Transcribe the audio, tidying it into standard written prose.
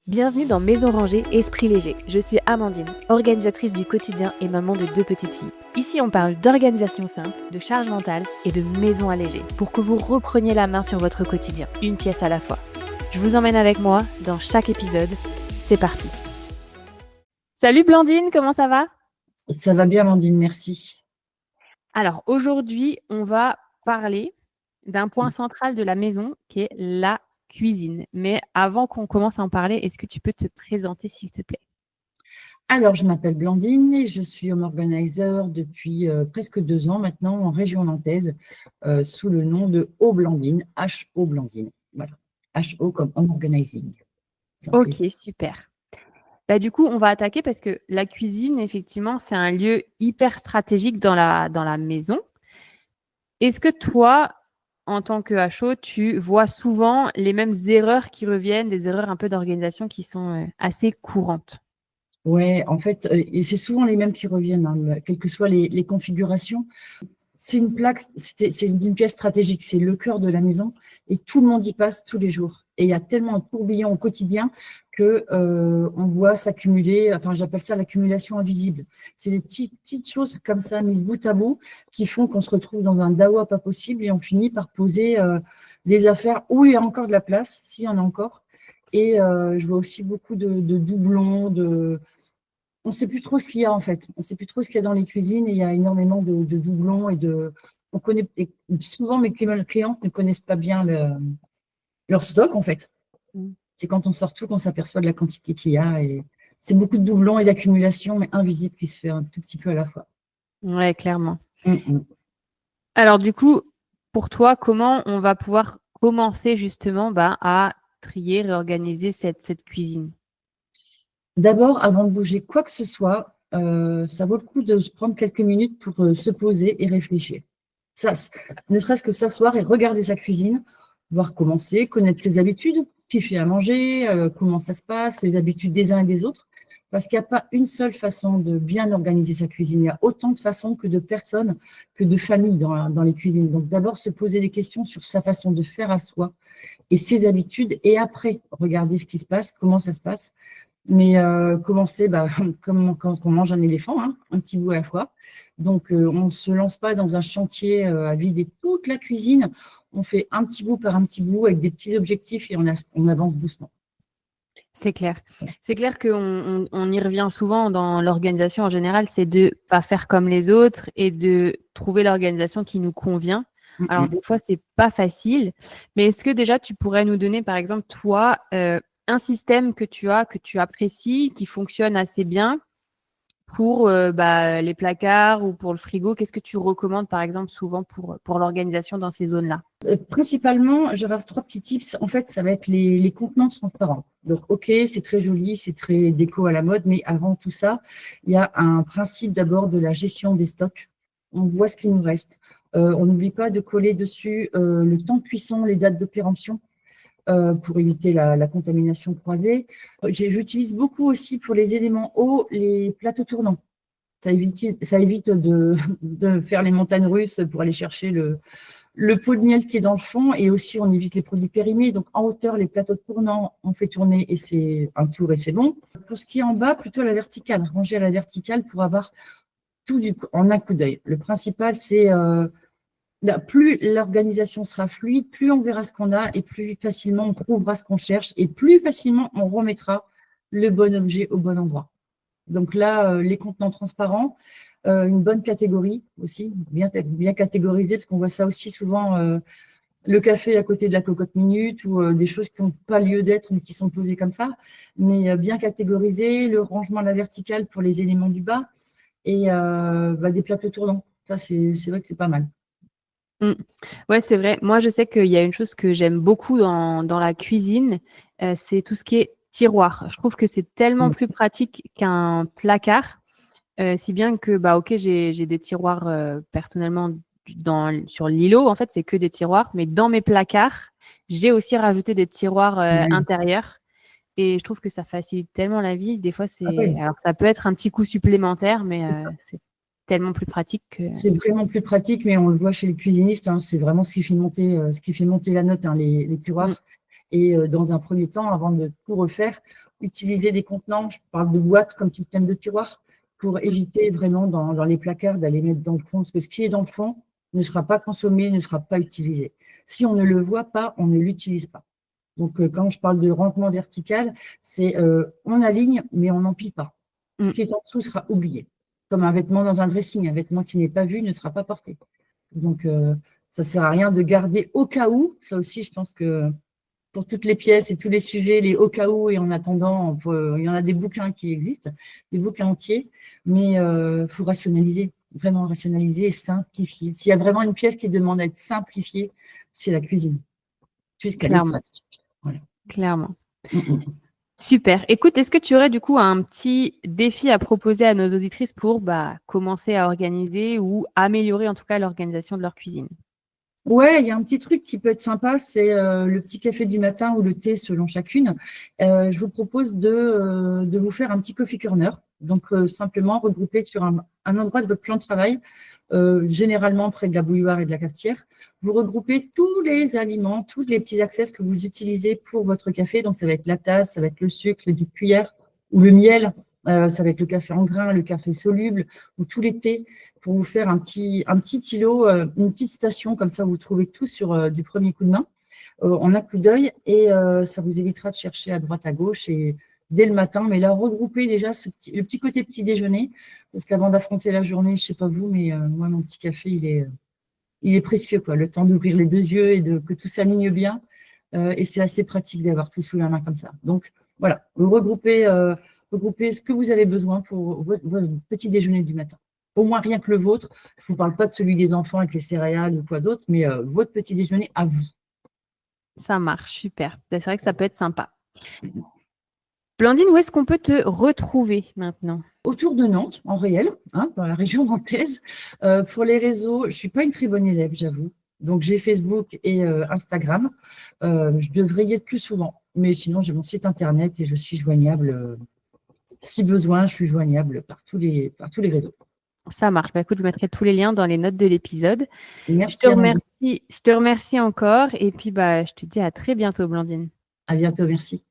Bienvenue dans Maison Rangée Esprit Léger. Je suis Amandine, organisatrice du quotidien et maman de 2 petites filles. Ici, on parle d'organisation simple, de charge mentale et de maison allégée pour que vous repreniez la main sur votre quotidien, une pièce à la fois. Je vous emmène avec moi dans chaque épisode. C'est parti. Salut Blandine, comment ça va? Ça va bien, Amandine, merci. Alors aujourd'hui, on va parler d'un point central de la maison qui est la cuisine. Mais avant qu'on commence à en parler, est-ce que tu peux te présenter s'il te plaît? Alors, je m'appelle Blandine et je suis home organizer depuis presque 2 ans maintenant en région nantaise sous le nom de O Blandine, H-O Blandine. Voilà, H-O comme home organizing. Ok, super. Du coup, on va attaquer parce que la cuisine, effectivement, c'est un lieu hyper stratégique dans la maison. Est-ce que toi, en tant que HO, tu vois souvent les mêmes erreurs qui reviennent, des erreurs un peu d'organisation qui sont assez courantes? Ouais, en fait, et c'est souvent les mêmes qui reviennent, hein, quelles que soient les configurations. C'est une plaque, c'est une pièce stratégique, c'est le cœur de la maison et tout le monde y passe tous les jours. Et il y a tellement de tourbillons au quotidien que on voit s'accumuler, enfin j'appelle ça l'accumulation invisible. C'est des petites choses comme ça mises bout à bout qui font qu'on se retrouve dans un dawa pas possible et on finit par poser des affaires où il y a encore de la place, s'il y en a encore. Et je vois aussi beaucoup de doublons, on ne sait plus trop ce qu'il y a en fait. On ne sait plus trop ce qu'il y a dans les cuisines et il y a énormément de doublons on connaît, et souvent mes clientes ne connaissent pas bien leur stock en fait. C'est quand on sort tout qu'on s'aperçoit de la quantité qu'il y a et c'est beaucoup de doublons et d'accumulation mais invisible qui se fait un tout petit peu à la fois. Ouais, clairement. Mm. Alors du coup, pour toi, comment on va pouvoir commencer justement à trier, réorganiser cette cuisine? D'abord, avant de bouger quoi que ce soit, ça vaut le coup de se prendre quelques minutes pour se poser et réfléchir. Ça, ne serait-ce que s'asseoir et regarder sa cuisine, voir comment c'est, connaître ses habitudes, qui fait à manger, comment ça se passe, les habitudes des uns et des autres. Parce qu'il n'y a pas une seule façon de bien organiser sa cuisine. Il y a autant de façons que de personnes, que de familles dans les cuisines. Donc d'abord, se poser des questions sur sa façon de faire à soi et ses habitudes. Et après, regarder ce qui se passe, comment ça se passe. Mais commencer comme quand on mange un éléphant, hein, un petit bout à la fois. Donc, on ne se lance pas dans un chantier à vider toute la cuisine. On fait un petit bout par un petit bout avec des petits objectifs et on avance doucement. C'est clair. C'est clair qu'on y revient souvent dans l'organisation en général, c'est de ne pas faire comme les autres et de trouver l'organisation qui nous convient. Alors, des fois, c'est pas facile, mais est-ce que déjà tu pourrais nous donner, par exemple, toi, un système que tu apprécies, qui fonctionne assez bien pour les placards ou pour le frigo? Qu'est-ce que tu recommandes, par exemple, souvent pour l'organisation dans ces zones-là? Principalement, j'aurai 3 petits tips. En fait, ça va être les contenants transparents. Donc, OK, c'est très joli, c'est très déco à la mode, mais avant tout ça, il y a un principe d'abord de la gestion des stocks. On voit ce qu'il nous reste. On n'oublie pas de coller dessus le temps de cuisson, les dates de péremption pour éviter la contamination croisée. J'utilise beaucoup aussi pour les éléments hauts les plateaux tournants. Ça évite de faire les montagnes russes pour aller chercher le pot de miel qui est dans le fond et aussi on évite les produits périmés. Donc en hauteur, les plateaux tournants, on fait tourner et c'est un tour et c'est bon. Pour ce qui est en bas, plutôt à la verticale, ranger à la verticale pour avoir tout en un coup d'œil. Le principal, c'est plus l'organisation sera fluide, plus on verra ce qu'on a et plus facilement on trouvera ce qu'on cherche et plus facilement on remettra le bon objet au bon endroit. Donc là, les contenants transparents, une bonne catégorie aussi, bien catégorisé, parce qu'on voit ça aussi souvent, le café à côté de la cocotte minute ou des choses qui n'ont pas lieu d'être mais qui sont posées comme ça, mais bien catégorisé, le rangement à la verticale pour les éléments du bas et des plateaux tournants. Ça, c'est vrai que c'est pas mal. Ouais, c'est vrai. Moi, je sais qu'il y a une chose que j'aime beaucoup dans la cuisine, c'est tout ce qui est tiroir. Je trouve que c'est tellement plus pratique qu'un placard, si bien que, OK, j'ai des tiroirs personnellement sur l'îlot. En fait, c'est que des tiroirs, mais dans mes placards, j'ai aussi rajouté des tiroirs intérieurs. Et je trouve que ça facilite tellement la vie. Des fois, alors ça peut être un petit coup supplémentaire, mais c'est tellement plus pratique que… C'est vraiment plus pratique, mais on le voit chez les cuisinistes, hein, c'est vraiment ce qui fait monter la note, hein, les tiroirs. Et dans un premier temps, avant de tout refaire, utiliser des contenants, je parle de boîtes comme système de tiroir, pour éviter vraiment dans les placards d'aller mettre dans le fond, parce que ce qui est dans le fond ne sera pas consommé, ne sera pas utilisé. Si on ne le voit pas, on ne l'utilise pas. Donc, quand je parle de rangement vertical, c'est on aligne, mais on n'empile pas. Ce qui est en dessous sera oublié. Comme un vêtement dans un dressing, un vêtement qui n'est pas vu ne sera pas porté. Donc, ça ne sert à rien de garder au cas où. Ça aussi, je pense que pour toutes les pièces et tous les sujets, les au cas où et en attendant, il y en a des bouquins qui existent, des bouquins entiers, mais il faut rationaliser, vraiment rationaliser et simplifier. S'il y a vraiment une pièce qui demande à être simplifiée, c'est la cuisine. Jusqu'à Clairement. Voilà. Clairement. Super. Écoute, est-ce que tu aurais du coup un petit défi à proposer à nos auditrices pour commencer à organiser ou améliorer en tout cas l'organisation de leur cuisine? Ouais, il y a un petit truc qui peut être sympa, c'est le petit café du matin ou le thé selon chacune. Je vous propose de vous faire un petit coffee corner. Donc, simplement regrouper sur un endroit de votre plan de travail, généralement près de la bouilloire et de la cafetière. Vous regroupez tous les aliments, tous les petits accessoires que vous utilisez pour votre café. Donc, ça va être la tasse, ça va être le sucre, les petites cuillères ou le miel. Ça va être le café en grains, le café soluble ou tous les thés pour vous faire un petit îlot, une petite station, comme ça vous trouvez tout sur du premier coup de main, en un coup d'œil, et ça vous évitera de chercher à droite, à gauche, et dès le matin, mais là, regroupez déjà le petit côté petit déjeuner, parce qu'avant d'affronter la journée, je ne sais pas vous, mais moi, mon petit café, il est précieux, quoi, le temps d'ouvrir les deux yeux et que tout s'aligne bien, et c'est assez pratique d'avoir tout sous la main comme ça. Donc, voilà, vous regroupez ce que vous avez besoin pour votre petit déjeuner du matin. Au moins rien que le vôtre. Je ne vous parle pas de celui des enfants avec les céréales ou quoi d'autre, mais votre petit déjeuner à vous. Ça marche, super. C'est vrai que ça peut être sympa. Blandine, où est-ce qu'on peut te retrouver maintenant? Autour de Nantes, en réel, dans la région nantaise. Pour les réseaux, je ne suis pas une très bonne élève, j'avoue. Donc, j'ai Facebook et Instagram. Je devrais y être plus souvent. Mais sinon, j'ai mon site internet et je suis joignable. Si besoin, je suis joignable par tous les réseaux. Ça marche. Écoute, je mettrai tous les liens dans les notes de l'épisode. Merci. Je te remercie encore. Et puis, je te dis à très bientôt, Blandine. À bientôt, merci.